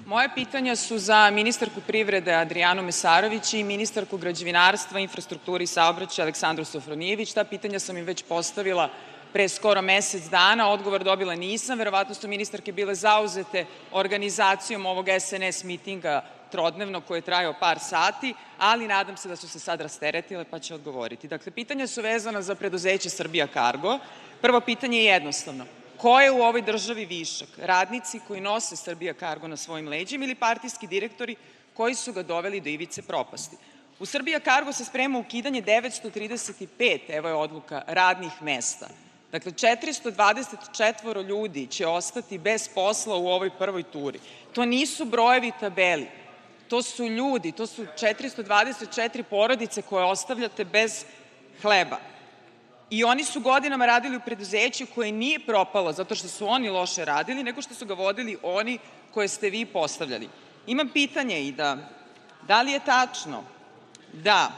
Moje pitanja su za ministarku privrede Adrijanu Mesarović i ministarku građevinarstva, infrastrukture i saobraćaja Aleksandru Sofronijević. Ta pitanja sam im već postavila pre skoro mesec dana, odgovor dobila nisam. Verovatno su ministarke bile zauzete organizacijom ovog SNS mitinga trodnevnog koji je trajao par sati, ali nadam se da su se sad rasteretile pa će odgovoriti. Dakle, pitanja su vezana za preduzeće Srbija Kargo. Prvo pitanje je jednostavno. Ko je u ovoj državi višak? Radnici koji nose Srbija Kargo na svojim leđima ili partijski direktori koji su ga doveli do ivice propasti? U Srbija Kargo se sprema ukidanje 935, evo je odluka, radnih mesta. Dakle, 424 ljudi će ostati bez posla u ovoj prvoj turi. To nisu brojevi tabeli, to su ljudi, to su 424 porodice koje ostavljate bez hleba. I oni su godinama radili u preduzeću koje nije propalo zato što su oni loše radili, nego što su ga vodili oni koje ste vi postavljali. Imam pitanje i da li je tačno da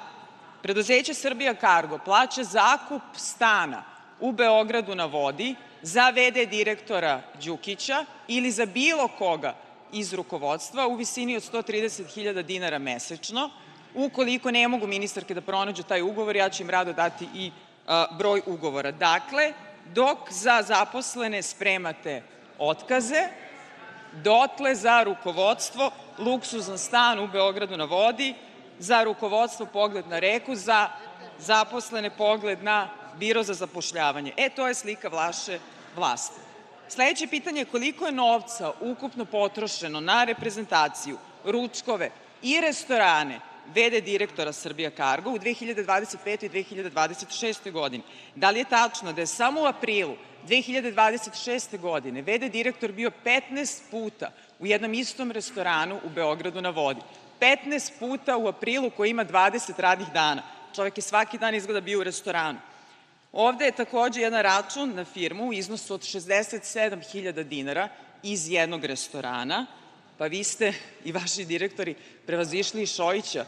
preduzeće Srbija Kargo plaća zakup stana u Beogradu na vodi za v.d. direktora Đukića ili za bilo koga iz rukovodstva u visini od 130.000 dinara mesečno? Ukoliko ne mogu ministarke da pronađu taj ugovor, ja ću im rado dati i broj ugovora. Dakle, dok za zaposlene spremate otkaze, dotle za rukovodstvo luksuzan stan u Beogradu na vodi, za rukovodstvo pogled na reku, za zaposlene pogled na biro za zapošljavanje. To je slika vaše vlasti. Sledeće pitanje je koliko je novca ukupno potrošeno na reprezentaciju, ručkove i restorane v.d. direktora Srbija Kargo u 2025. i 2026. godini. Da li je tačno da je samo u aprilu 2026. godine v.d. direktor bio 15 puta u jednom istom restoranu u Beogradu na vodi? 15 puta u aprilu koji ima 20 radnih dana. Čovek je svaki dan izgleda bio u restoranu. Ovde je takođe jedan račun na firmu u iznosu od 67.000 dinara iz jednog restorana, pa vi ste i vaši direktori prevazišli i Šojića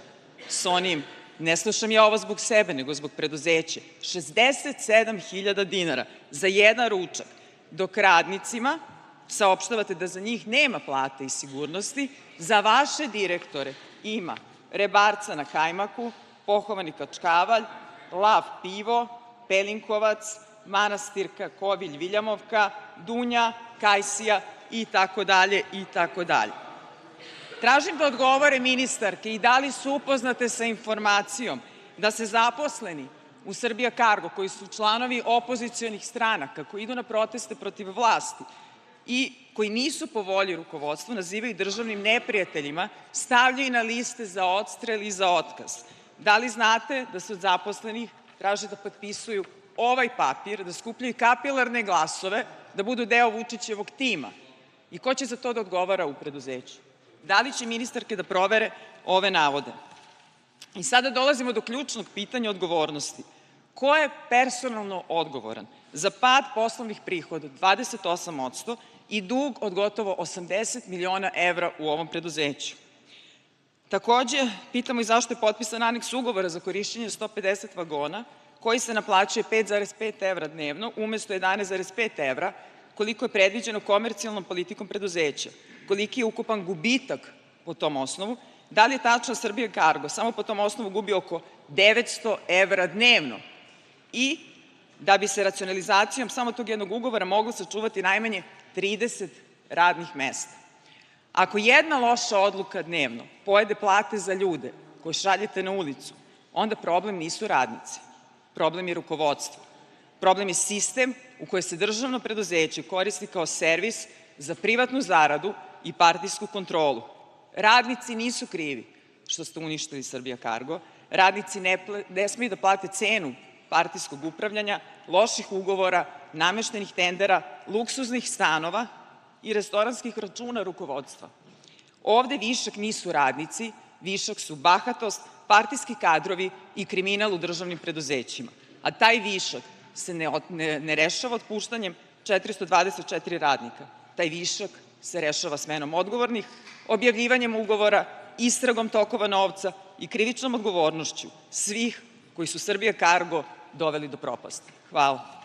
s onim, ne slušam ja ovo zbog sebe, nego zbog preduzeća, 67.000 dinara za jedan ručak, dok radnicima saopštavate da za njih nema plate i sigurnosti, za vaše direktore ima Rebarca na kajmaku, pohovani Kačkavalj, Lav pivo, Pelinkovac, Manastirka, Kovilj, Viljamovka, Dunja, Kajsija itd. Tražim da odgovore ministarke i da li su upoznate sa informacijom da se zaposleni u Srbija Kargo, koji su članovi opozicionih stranaka, koji idu na proteste protiv vlasti i koji nisu po volji rukovodstva, nazivaju državnim neprijateljima, stavljaju na liste za odstrel i za otkaz. Da li znate da se od zaposlenih traže da potpisuju ovaj papir, da skupljaju kapilarne glasove, da budu deo Vučićevog tima? I ko će za to da odgovara u preduzeću? Da li će ministarke da provere ove navode? I sada dolazimo do ključnog pitanja odgovornosti. Ko je personalno odgovoran za pad poslovnih prihoda 28% i dug od gotovo 80 miliona evra u ovom preduzeću? Takođe, pitamo i zašto je potpisan aneks ugovora za korišćenje 150 vagona koji se naplaćuje 5,5 evra dnevno umesto 11,5 evra, koliko je predviđeno komercijalnom politikom preduzeća? Koliki je ukupan gubitak po tom osnovu? Da li je tačno Srbija Kargo samo po tom osnovu gubi oko 900 evra dnevno i da bi se racionalizacijom samo tog jednog ugovora moglo sačuvati najmanje 30 radnih mesta? Ako jedna loša odluka dnevno pojede plate za ljude koje šaljete na ulicu, onda problem nisu radnici, problem je rukovodstvo. Problem je sistem u koji se državno preduzeće koristi kao servis za privatnu zaradu i partijsku kontrolu. Radnici nisu krivi što ste uništili Srbija Kargo, radnici ne smeju da plate cenu partijskog upravljanja, loših ugovora, nameštenih tendera, luksuznih stanova i restoranskih računa rukovodstva. Ovde višak nisu radnici, višak su bahatost, partijski kadrovi i kriminal u državnim preduzećima. A taj višak se ne rešava otpuštanjem 424 radnika. Taj višak se rešava smenom odgovornih, objavljivanjem ugovora, istragom tokova novca i krivičnom odgovornošću svih koji su Srbija Kargo doveli do propasti. Hvala.